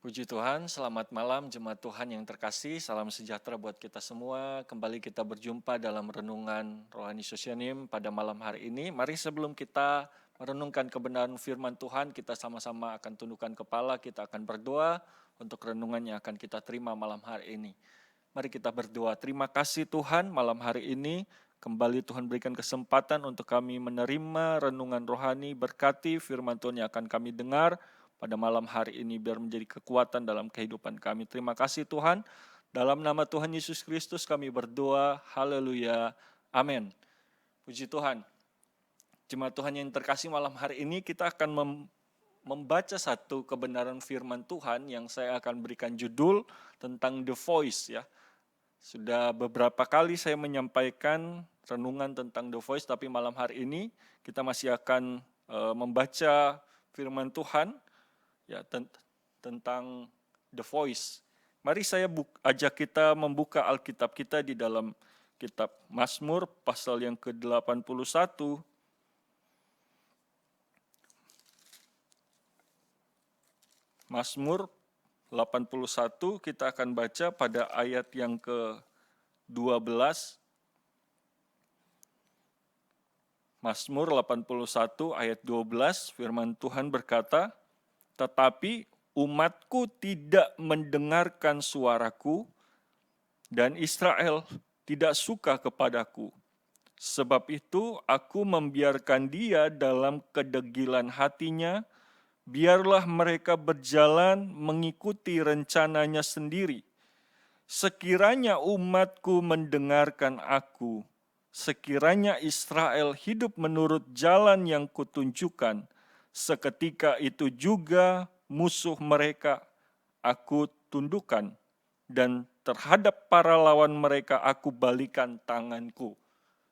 Puji Tuhan, selamat malam jemaat Tuhan yang terkasih, salam sejahtera buat kita semua. Kembali kita berjumpa dalam renungan Rohani Sosyanim pada malam hari ini. Mari sebelum kita merenungkan kebenaran firman Tuhan, kita sama-sama akan tundukkan kepala, kita akan berdoa untuk renungan yang akan kita terima malam hari ini. Mari kita berdoa. Terima kasih Tuhan, malam hari ini kembali Tuhan berikan kesempatan untuk kami menerima renungan rohani, berkati firman Tuhan yang akan kami dengar pada malam hari ini biar menjadi kekuatan dalam kehidupan kami. Terima kasih Tuhan. Dalam nama Tuhan Yesus Kristus kami berdoa. Haleluya. Amin. Puji Tuhan. Jemaat Tuhan yang terkasih, malam hari ini kita akan membaca satu kebenaran firman Tuhan yang saya akan berikan judul tentang The Voice ya. Sudah beberapa kali saya menyampaikan renungan tentang The Voice, tapi malam hari ini kita masih akan membaca firman Tuhan ya tentang The Voice. Mari saya ajak kita membuka Alkitab kita di dalam kitab Mazmur pasal yang ke-81. Mazmur 81 kita akan baca pada ayat yang ke-12. Mazmur 81 ayat 12, firman Tuhan berkata, "Tetapi umatku tidak mendengarkan suaraku, dan Israel tidak suka kepadaku. Sebab itu aku membiarkan dia dalam kedegilan hatinya, biarlah mereka berjalan mengikuti rencananya sendiri. Sekiranya umatku mendengarkan aku, sekiranya Israel hidup menurut jalan yang kutunjukkan, seketika itu juga musuh mereka aku tundukkan, dan terhadap para lawan mereka aku balikan tanganku."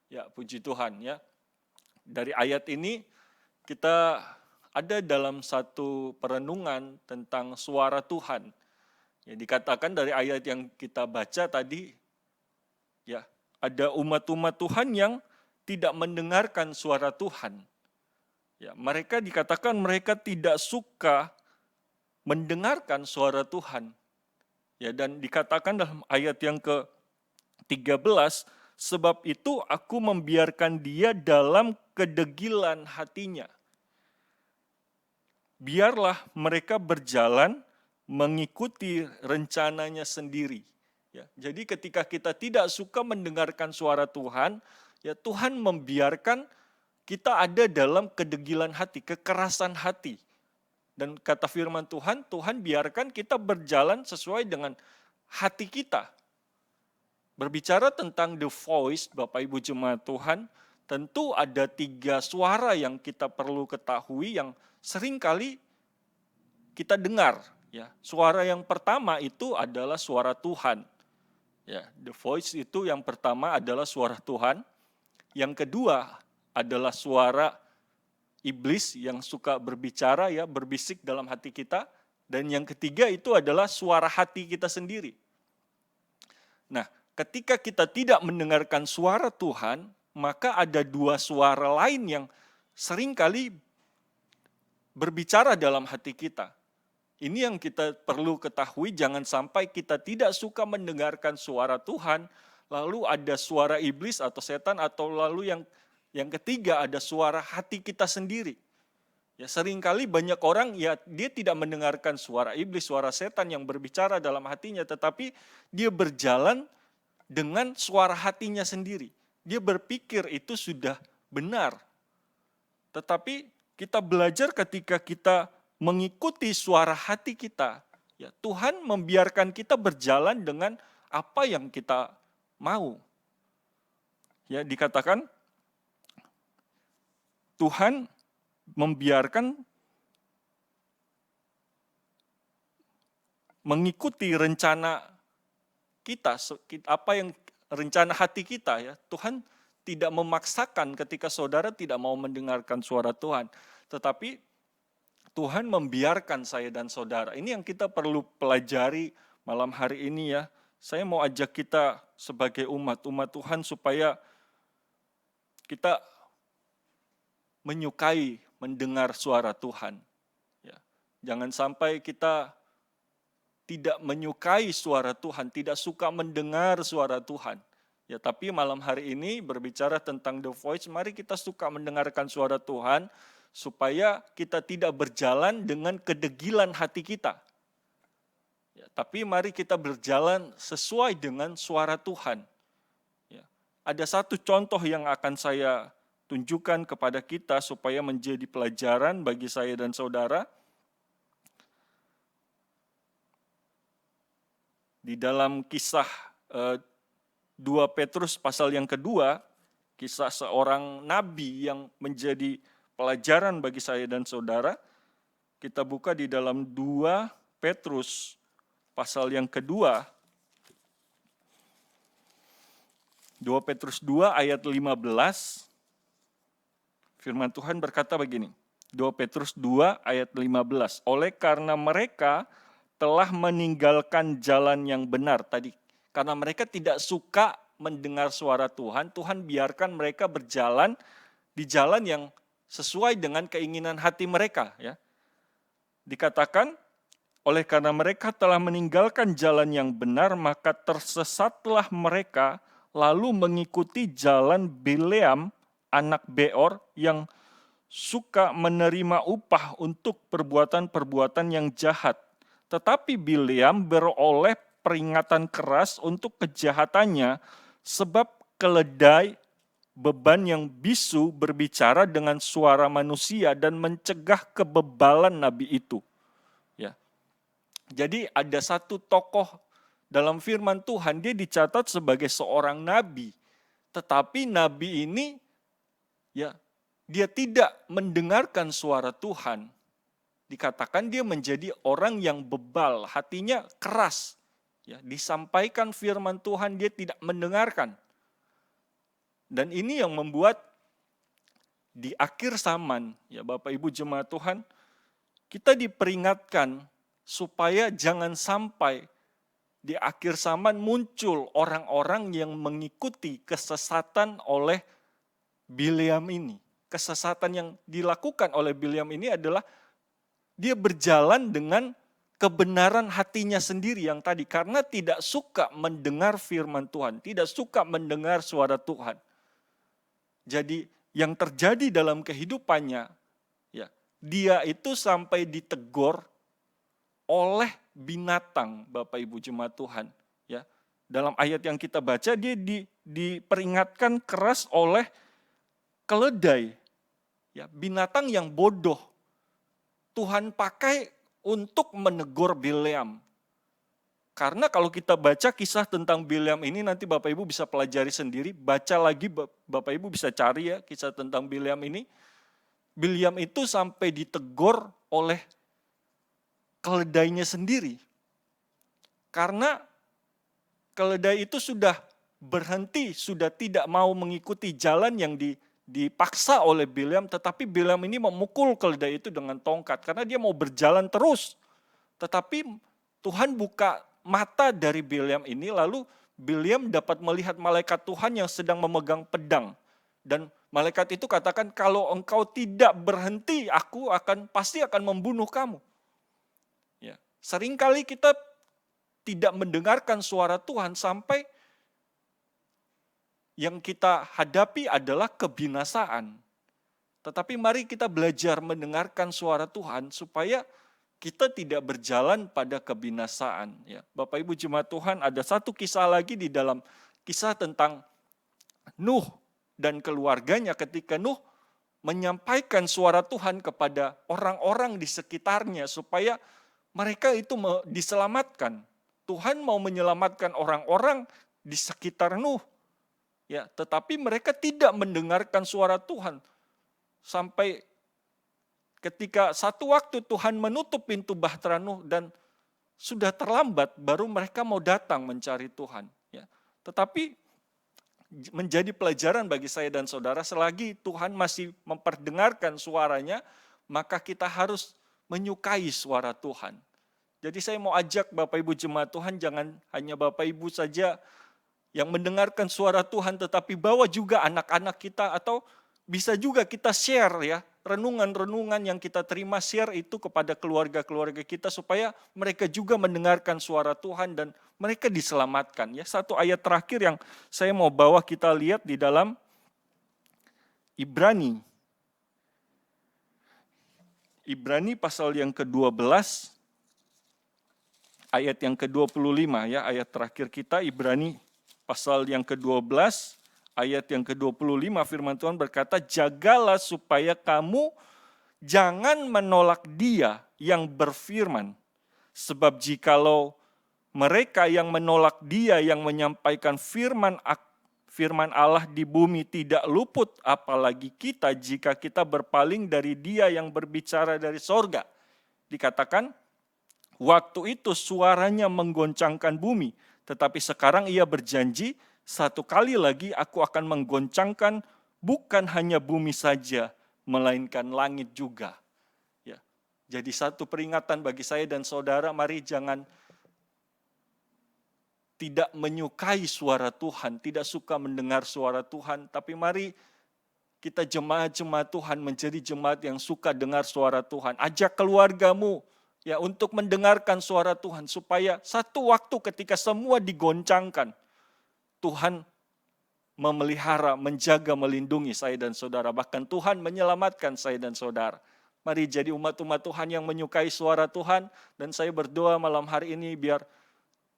Ya, puji Tuhan ya. Dari ayat ini kita ada dalam satu perenungan tentang suara Tuhan. Ya, dikatakan dari ayat yang kita baca tadi, ya, ada umat-umat Tuhan yang tidak mendengarkan suara Tuhan. Ya, mereka dikatakan mereka tidak suka mendengarkan suara Tuhan. Ya, dan dikatakan dalam ayat yang ke-13, sebab itu aku membiarkan dia dalam kedegilan hatinya. Biarlah mereka berjalan mengikuti rencananya sendiri. Ya, jadi ketika kita tidak suka mendengarkan suara Tuhan, ya Tuhan membiarkan kita ada dalam kedegilan hati, kekerasan hati. Dan kata firman Tuhan, Tuhan biarkan kita berjalan sesuai dengan hati kita. Berbicara tentang the voice, Bapak Ibu jemaat Tuhan, tentu ada 3 suara yang kita perlu ketahui yang seringkali kita dengar. Ya, suara yang pertama itu adalah suara Tuhan. Ya, the voice itu yang pertama adalah suara Tuhan. Yang kedua adalah suara iblis yang suka berbicara ya, berbisik dalam hati kita. Dan yang ketiga itu adalah suara hati kita sendiri. Nah, ketika kita tidak mendengarkan suara Tuhan, maka ada 2 suara lain yang seringkali berbicara dalam hati kita. Ini yang kita perlu ketahui, jangan sampai kita tidak suka mendengarkan suara Tuhan, lalu ada suara iblis atau setan, atau lalu yang ketiga ada suara hati kita sendiri. Ya, seringkali banyak orang ya dia tidak mendengarkan suara iblis, suara setan yang berbicara dalam hatinya, tetapi dia berjalan dengan suara hatinya sendiri. Dia berpikir itu sudah benar. Tetapi kita belajar ketika kita mengikuti suara hati kita, ya Tuhan membiarkan kita berjalan dengan apa yang kita mau. Ya, dikatakan Tuhan membiarkan mengikuti rencana kita, apa yang rencana hati kita ya. Tuhan tidak memaksakan ketika saudara tidak mau mendengarkan suara Tuhan, tetapi Tuhan membiarkan saya dan saudara. Ini yang kita perlu pelajari malam hari ini ya. Saya mau ajak kita sebagai umat Tuhan supaya kita menyukai mendengar suara Tuhan. Ya. Jangan sampai kita tidak menyukai suara Tuhan, tidak suka mendengar suara Tuhan. Ya, tapi malam hari ini berbicara tentang The Voice, mari kita suka mendengarkan suara Tuhan supaya kita tidak berjalan dengan kedegilan hati kita. Ya, tapi mari kita berjalan sesuai dengan suara Tuhan. Ya, ada satu contoh yang akan saya tunjukkan kepada kita supaya menjadi pelajaran bagi saya dan saudara. Di dalam kisah 2 Petrus pasal yang kedua, kisah seorang nabi yang menjadi pelajaran bagi saya dan saudara. Kita buka di dalam 2 Petrus pasal yang kedua. 2 Petrus 2 ayat 15. Firman Tuhan berkata begini. 2 Petrus 2 ayat 15. Oleh karena mereka telah meninggalkan jalan yang benar tadi. Karena mereka tidak suka mendengar suara Tuhan, Tuhan biarkan mereka berjalan di jalan yang sesuai dengan keinginan hati mereka. Ya. Dikatakan, oleh karena mereka telah meninggalkan jalan yang benar, maka tersesatlah mereka lalu mengikuti jalan Bileam, anak Beor, yang suka menerima upah untuk perbuatan-perbuatan yang jahat. Tetapi Bileam beroleh peringatan keras untuk kejahatannya, sebab keledai beban yang bisu berbicara dengan suara manusia dan mencegah kebebalan nabi itu. Ya. Jadi ada satu tokoh dalam firman Tuhan, dia dicatat sebagai seorang nabi. Tetapi nabi ini ya dia tidak mendengarkan suara Tuhan. Dikatakan dia menjadi orang yang bebal, hatinya keras. Ya, disampaikan firman Tuhan dia tidak mendengarkan. Dan ini yang membuat di akhir zaman, ya Bapak Ibu jemaat Tuhan, kita diperingatkan supaya jangan sampai di akhir zaman muncul orang-orang yang mengikuti kesesatan oleh Bileam ini. Kesesatan yang dilakukan oleh Bileam ini adalah dia berjalan dengan kebenaran hatinya sendiri yang tadi. Karena tidak suka mendengar firman Tuhan, tidak suka mendengar suara Tuhan. Jadi yang terjadi dalam kehidupannya, ya, dia itu sampai ditegur oleh binatang, Bapak Ibu jemaat Tuhan. Ya, dalam ayat yang kita baca, dia diperingatkan keras oleh keledai, ya, binatang yang bodoh. Tuhan pakai untuk menegur Bileam. Karena kalau kita baca kisah tentang Bileam ini, nanti Bapak Ibu bisa pelajari sendiri, baca lagi Bapak Ibu bisa cari ya kisah tentang Bileam ini. Bileam itu sampai ditegur oleh keledainya sendiri. Karena keledai itu sudah berhenti, sudah tidak mau mengikuti jalan yang dipaksa oleh Bileam, tetapi Bileam ini memukul keledai itu dengan tongkat karena dia mau berjalan terus. Tetapi Tuhan buka mata dari Bileam ini, lalu Bileam dapat melihat malaikat Tuhan yang sedang memegang pedang. Dan malaikat itu katakan, kalau engkau tidak berhenti, aku pasti akan membunuh kamu. Ya, seringkali kita tidak mendengarkan suara Tuhan sampai yang kita hadapi adalah kebinasaan. Tetapi mari kita belajar mendengarkan suara Tuhan supaya kita tidak berjalan pada kebinasaan. Ya, Bapak Ibu jemaat Tuhan, ada satu kisah lagi di dalam kisah tentang Nuh dan keluarganya ketika Nuh menyampaikan suara Tuhan kepada orang-orang di sekitarnya supaya mereka itu diselamatkan. Tuhan mau menyelamatkan orang-orang di sekitar Nuh. Ya, tetapi mereka tidak mendengarkan suara Tuhan. Sampai ketika satu waktu Tuhan menutup pintu bahtera Nuh dan sudah terlambat, baru mereka mau datang mencari Tuhan. Ya, tetapi menjadi pelajaran bagi saya dan saudara, selagi Tuhan masih memperdengarkan suaranya, maka kita harus menyukai suara Tuhan. Jadi saya mau ajak Bapak Ibu jemaat Tuhan, jangan hanya Bapak Ibu saja yang mendengarkan suara Tuhan, tetapi bawa juga anak-anak kita, atau bisa juga kita share ya renungan-renungan yang kita terima, share itu kepada keluarga-keluarga kita supaya mereka juga mendengarkan suara Tuhan dan mereka diselamatkan. Ya, satu ayat terakhir yang saya mau bawa kita lihat di dalam Ibrani. Ibrani pasal yang ke-12 ayat yang ke-25 ya, ayat terakhir kita Ibrani pasal yang ke-12 ayat yang ke-25 firman Tuhan berkata, "Jagalah supaya kamu jangan menolak Dia yang berfirman. Sebab jikalau mereka yang menolak Dia yang menyampaikan firman Allah di bumi tidak luput, apalagi kita jika kita berpaling dari Dia yang berbicara dari sorga." Dikatakan, waktu itu suaranya menggoncangkan bumi, tetapi sekarang Ia berjanji, satu kali lagi aku akan menggoncangkan bukan hanya bumi saja, melainkan langit juga. Ya. Jadi satu peringatan bagi saya dan saudara, mari jangan tidak menyukai suara Tuhan, tidak suka mendengar suara Tuhan, tapi mari kita jemaat-jemaat Tuhan menjadi jemaat yang suka dengar suara Tuhan. Ajak keluargamu ya untuk mendengarkan suara Tuhan supaya satu waktu ketika semua digoncangkan, Tuhan memelihara, menjaga, melindungi saya dan saudara. Bahkan Tuhan menyelamatkan saya dan saudara. Mari jadi umat-umat Tuhan yang menyukai suara Tuhan. Dan saya berdoa malam hari ini biar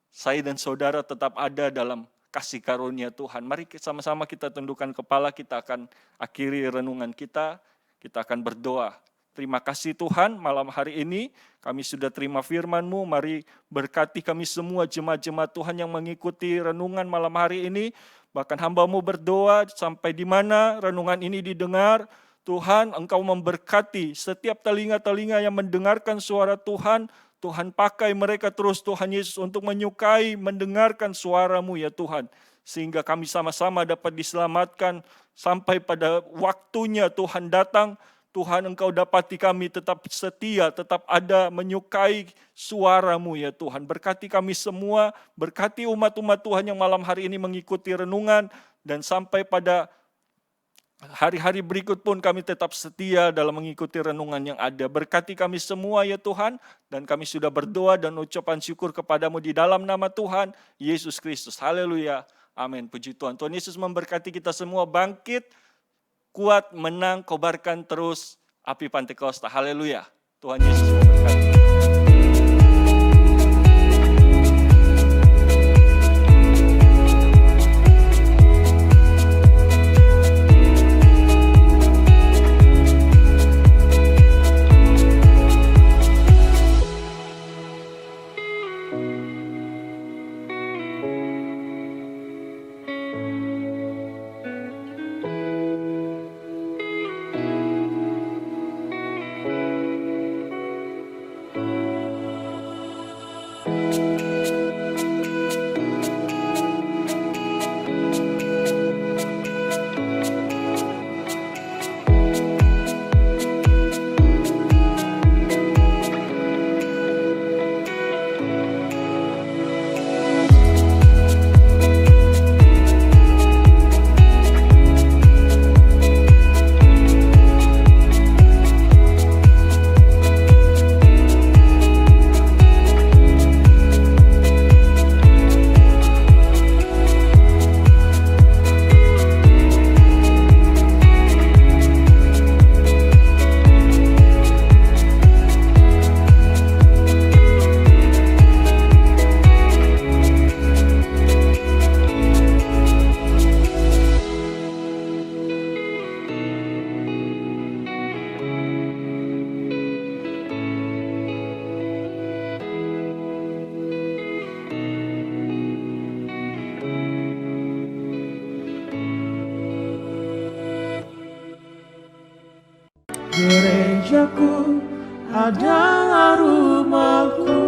saya dan saudara tetap ada dalam kasih karunia Tuhan. Mari sama-sama kita tundukkan kepala, kita akan akhiri renungan kita. Kita akan berdoa. Terima kasih Tuhan, malam hari ini kami sudah terima firman-Mu. Mari berkati kami semua jemaat-jemaat Tuhan yang mengikuti renungan malam hari ini. Bahkan hamba-Mu berdoa sampai di mana renungan ini didengar. Tuhan, Engkau memberkati setiap telinga-telinga yang mendengarkan suara Tuhan. Tuhan pakai mereka terus Tuhan Yesus untuk menyukai, mendengarkan suara-Mu ya Tuhan. Sehingga kami sama-sama dapat diselamatkan sampai pada waktunya Tuhan datang. Tuhan, Engkau dapati kami tetap setia, tetap ada menyukai suara-Mu ya Tuhan. Berkati kami semua, berkati umat-umat Tuhan yang malam hari ini mengikuti renungan, dan sampai pada hari-hari berikut pun kami tetap setia dalam mengikuti renungan yang ada. Berkati kami semua ya Tuhan, dan kami sudah berdoa dan ucapan syukur kepadamu di dalam nama Tuhan Yesus Kristus. Haleluya, amin, puji Tuhan. Tuhan Yesus memberkati kita semua, bangkit, kuat, menang, kobarkan terus api Pantekosta. Haleluya. Tuhan Yesus memberkati. Gerejaku adalah rumahku,